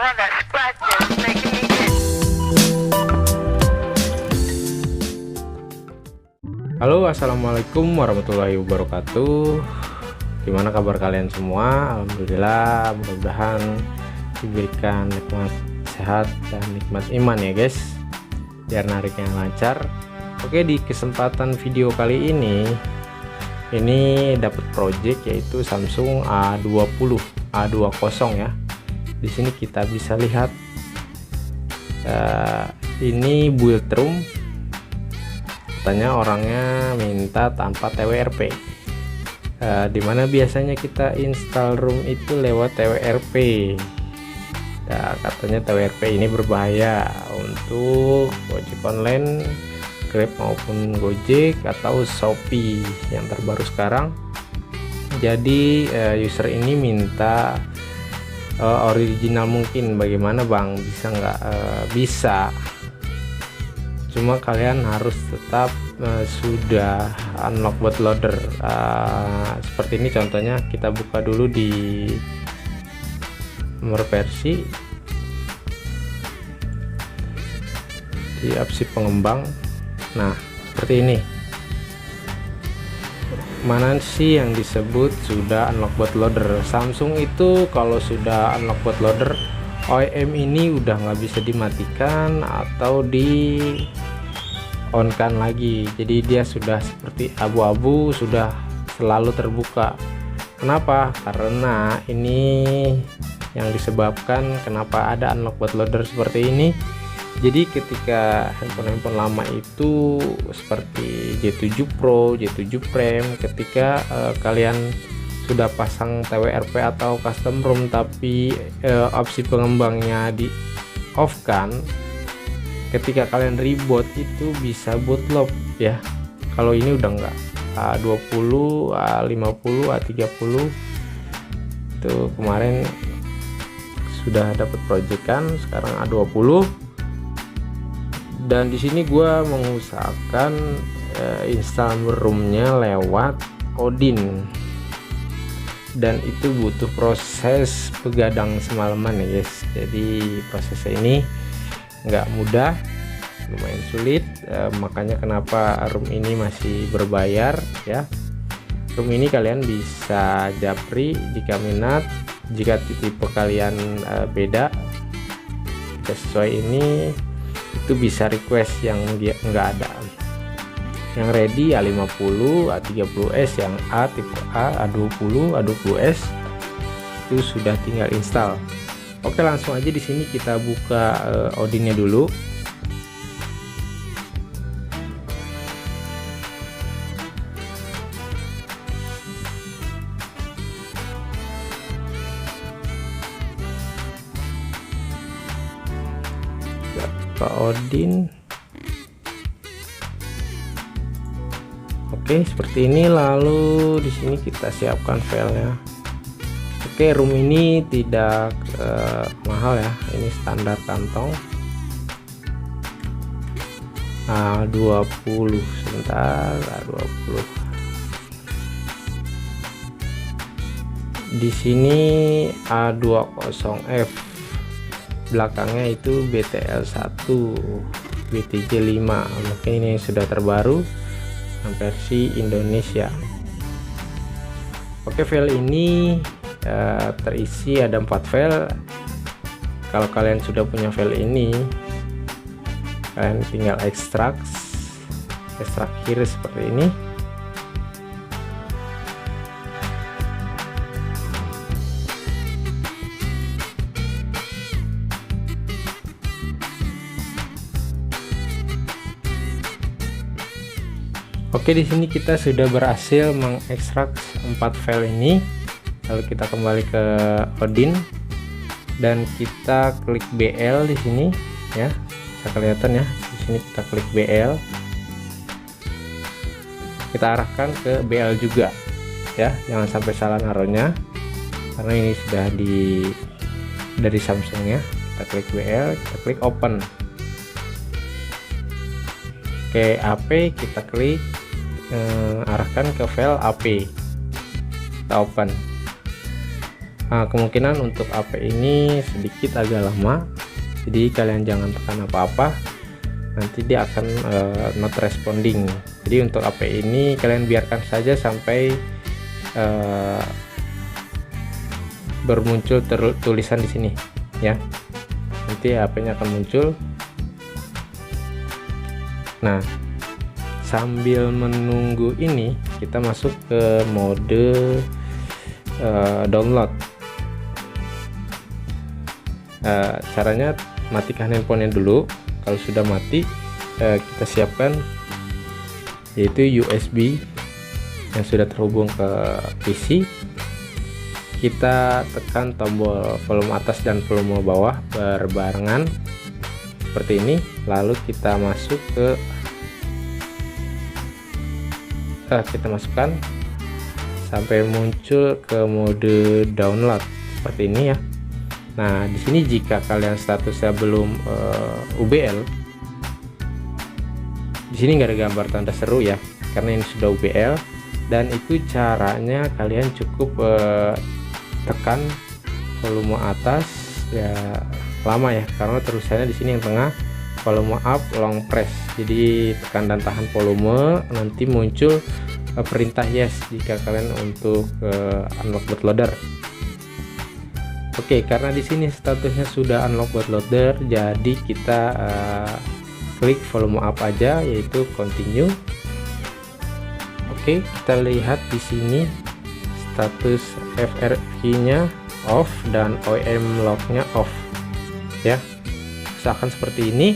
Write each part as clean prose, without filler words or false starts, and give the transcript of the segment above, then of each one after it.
one that scratches, making me itch. Halo, assalamualaikum warahmatullahi wabarakatuh. Gimana kabar kalian semua? Alhamdulillah, mudah-mudahan diberikan nikmat sehat dan nikmat iman ya guys, biar nariknya lancar. Oke, di kesempatan video kali ini dapat project yaitu Samsung A20 ya. Di sini kita bisa lihat ini build room, katanya orangnya minta tanpa TWRP, dimana biasanya kita install room itu lewat TWRP. Nah, katanya TWRP ini berbahaya untuk ojek online, Grab maupun Gojek atau Shopee yang terbaru sekarang. Jadi user ini minta original mungkin. Bagaimana bang, bisa nggak? Bisa, cuma kalian harus tetap sudah unlock bootloader. Seperti ini contohnya, kita buka dulu di nomor versi di opsi pengembang. Nah, seperti ini. Mana sih yang disebut sudah unlock bootloader? Samsung itu kalau sudah unlock bootloader, OEM ini udah nggak bisa dimatikan atau di on kan lagi. Jadi dia sudah seperti abu-abu, sudah selalu terbuka. Kenapa? Karena ini yang disebabkan kenapa ada unlock bootloader seperti ini. Jadi ketika handphone lama itu seperti J7 Pro, J7 Prime, ketika kalian sudah pasang TWRP atau custom ROM tapi opsi pengembangnya di off kan, ketika kalian reboot itu bisa bootloop ya. Kalau ini udah enggak, A20, A50, A30 itu kemarin sudah dapat proyekan, sekarang A20. Dan di sini gua mengusahakan install ROM-nya lewat Odin, dan itu butuh proses begadang semalaman ya guys. Jadi prosesnya ini nggak mudah, lumayan sulit, makanya kenapa ROM ini masih berbayar ya. ROM ini kalian bisa japri jika minat, jika tipe kalian beda sesuai ini itu bisa request yang dia nggak ada. Yang ready A50, A30s, yang A tipe A, A20, A20s itu sudah tinggal install. Oke, langsung aja di sini kita buka Odinnya dulu. Ke Odin. Oke, seperti ini. Lalu di sini kita siapkan filenya. Oke, ROM ini tidak mahal ya, ini standar kantong. A20, sebentar, A20. Di sini A20F, belakangnya itu BTL1, BTJ5. Mungkin ini sudah terbaru versi Indonesia. Oke, file ini terisi ada 4 file. Kalau kalian sudah punya file ini, kalian tinggal ekstrak kiri seperti ini. Oke, di sini kita sudah berhasil mengekstrak 4 file ini. Lalu kita kembali ke Odin dan kita klik BL di sini ya. Bisa kelihatan ya. Di sini kita klik BL. Kita arahkan ke BL juga ya. Jangan sampai salah naruhnya. Karena ini sudah dari Samsung ya. Kita klik BL, kita klik open. Oke, AP kita klik, arahkan ke file AP, kita open. Kemungkinan untuk AP ini sedikit agak lama, jadi kalian jangan tekan apa-apa, nanti dia akan not responding. Jadi untuk AP ini kalian biarkan saja sampai bermuncul tulisan di sini ya, nanti HP-nya akan muncul. Nah, sambil menunggu ini kita masuk ke mode download. Caranya matikan handphonenya dulu. Kalau sudah mati, kita siapkan yaitu USB yang sudah terhubung ke PC. Kita tekan tombol volume atas dan volume bawah berbarengan seperti ini, lalu kita masuk ke kita masukkan sampai muncul ke mode download seperti ini ya. Nah, di sini jika kalian statusnya belum UBL, di sini nggak ada gambar tanda seru ya, karena ini sudah UBL. Dan itu caranya kalian cukup tekan volume atas ya, lama ya, karena terusannya di sini yang tengah volume up long press. Jadi tekan dan tahan volume, nanti muncul perintah yes jika kalian untuk unlock bootloader. Oke, karena di sini statusnya sudah unlock bootloader, jadi kita klik volume up aja, yaitu continue. Oke, kita lihat di sini status FRV-nya off dan OEM lock-nya off ya, misalkan seperti ini.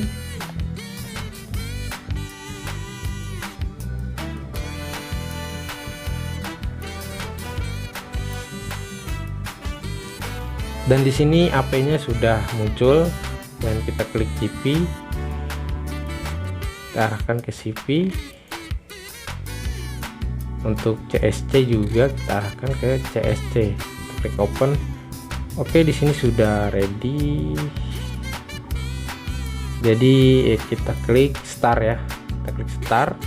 Dan di sini AP-nya sudah muncul, dan kita klik CP, kita arahkan ke CP. Untuk CSC juga kita arahkan ke CSC, klik open. Oke, di sini sudah ready. Jadi kita klik start ya, kita klik start.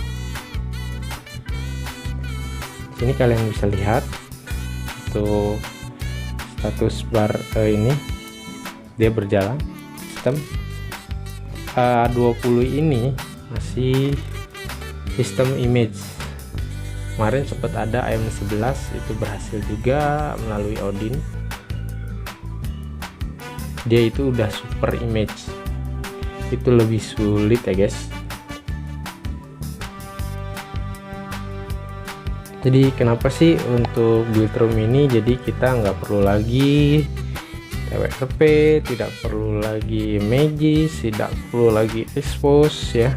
Di sini kalian bisa lihat untuk status bar ini dia berjalan. Sistem A20 ini masih sistem image. Kemarin sempat ada AM11 itu berhasil juga melalui Odin, dia itu udah super image, itu lebih sulit ya guys. Jadi kenapa sih untuk build room ini, jadi kita nggak perlu lagi TWRP, tidak perlu lagi Magis, tidak perlu lagi expose ya.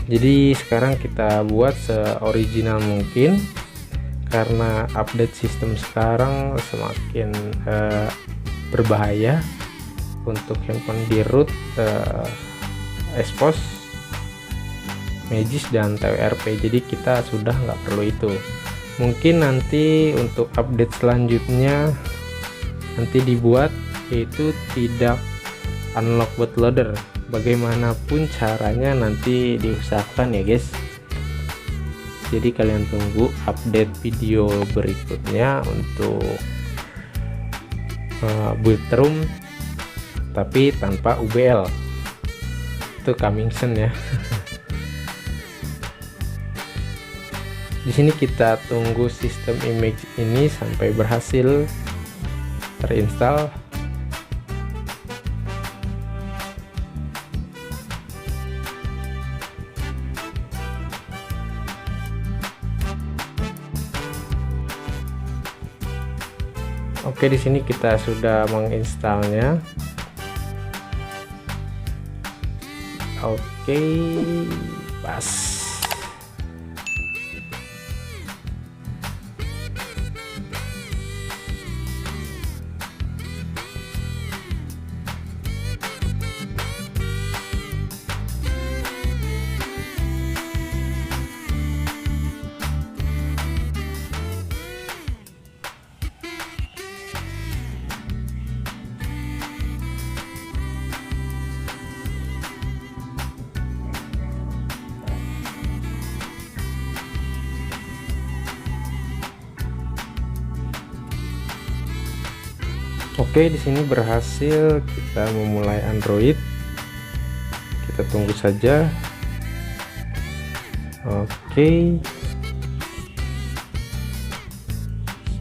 Jadi sekarang kita buat se-original mungkin, karena update sistem sekarang semakin berbahaya untuk handphone di root expose, Magis dan TWRP. Jadi kita sudah nggak perlu itu. Mungkin nanti untuk update selanjutnya nanti dibuat yaitu tidak unlock bootloader. Bagaimanapun caranya nanti diusahakan ya guys. Jadi kalian tunggu update video berikutnya untuk build room tapi tanpa UBL. Itu coming soon ya. Di sini kita tunggu sistem image ini sampai berhasil terinstall. Oke, di sini kita sudah menginstalnya. Oke, pas. Oke, di sini berhasil kita memulai Android. Kita tunggu saja. Oke,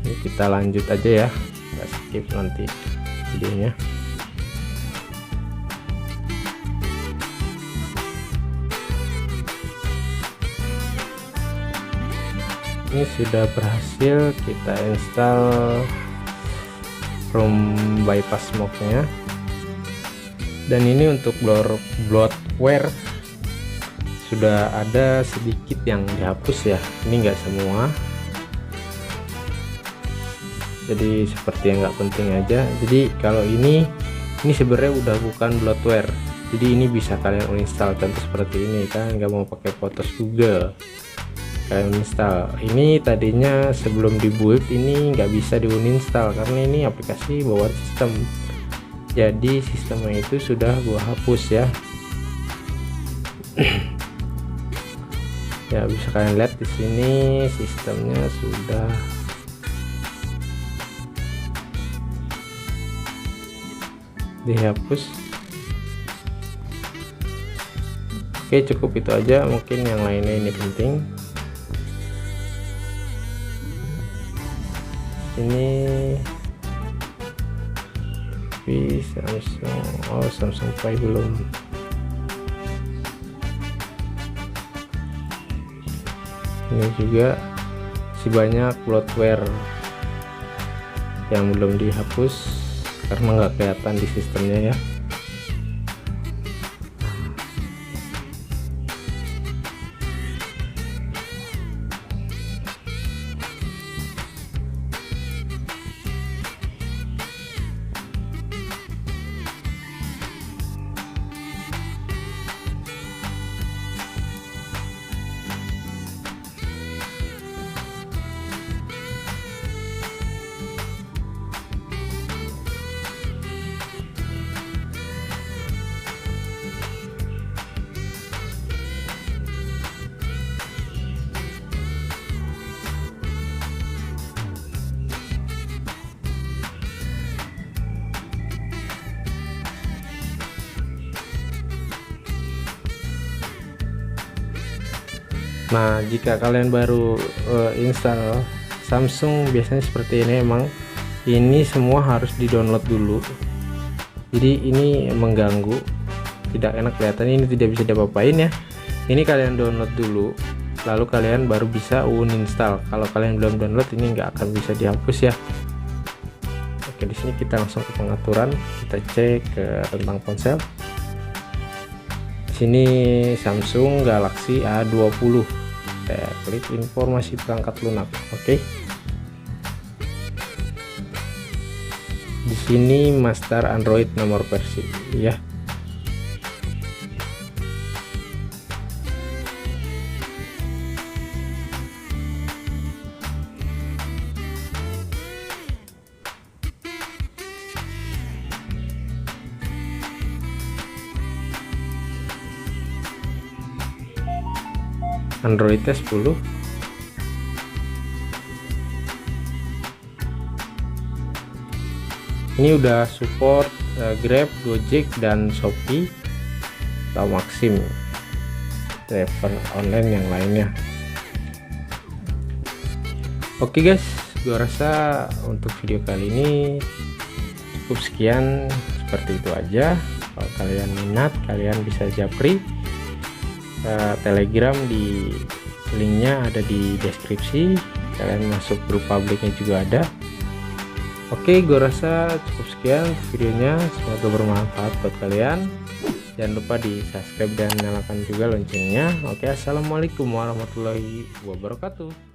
ini kita lanjut aja ya, kita skip nanti videonya. Ini sudah berhasil kita install ROM bypass mode-nya, dan ini untuk bloatware sudah ada sedikit yang dihapus ya, ini enggak semua, jadi seperti yang nggak penting aja. Jadi kalau ini sebenarnya udah bukan bloatware, jadi ini bisa kalian uninstall. Contoh seperti ini kan, nggak mau pakai Photos Google, kalian install. Ini tadinya sebelum dibuild ini nggak bisa diuninstall karena ini aplikasi bawaan sistem, jadi sistemnya itu sudah gua hapus ya. Ya, bisa kalian lihat di sini sistemnya sudah dihapus. Oke, cukup itu aja, mungkin yang lainnya ini penting. Ini Samsung, Samsung Pay belum. Ini juga masih banyak bloatware yang belum dihapus karena nggak kelihatan di sistemnya ya. Nah, jika kalian baru install Samsung biasanya seperti ini, emang ini semua harus di-download dulu. Jadi ini mengganggu, tidak enak kelihatan, ini tidak bisa diapa-apain ya. Ini kalian download dulu, lalu kalian baru bisa uninstall. Kalau kalian belum download ini nggak akan bisa dihapus ya. Oke, di sini kita langsung ke pengaturan, kita cek ke tentang ponsel. Sini Samsung Galaxy A20. Saya klik informasi perangkat lunak. Oke. Di sini master Android nomor versi ya. Android 10. Ini udah support Grab, Gojek, dan Shopee atau Maxim, driver online yang lainnya. Oke guys, gua rasa untuk video kali ini cukup sekian, seperti itu aja. Kalau kalian minat, kalian bisa japri Telegram, di linknya ada di deskripsi, kalian masuk grup publiknya juga ada. Oke, gue rasa cukup sekian videonya, semoga bermanfaat buat kalian. Jangan lupa di subscribe dan nyalakan juga loncengnya. Oke, assalamualaikum warahmatullahi wabarakatuh.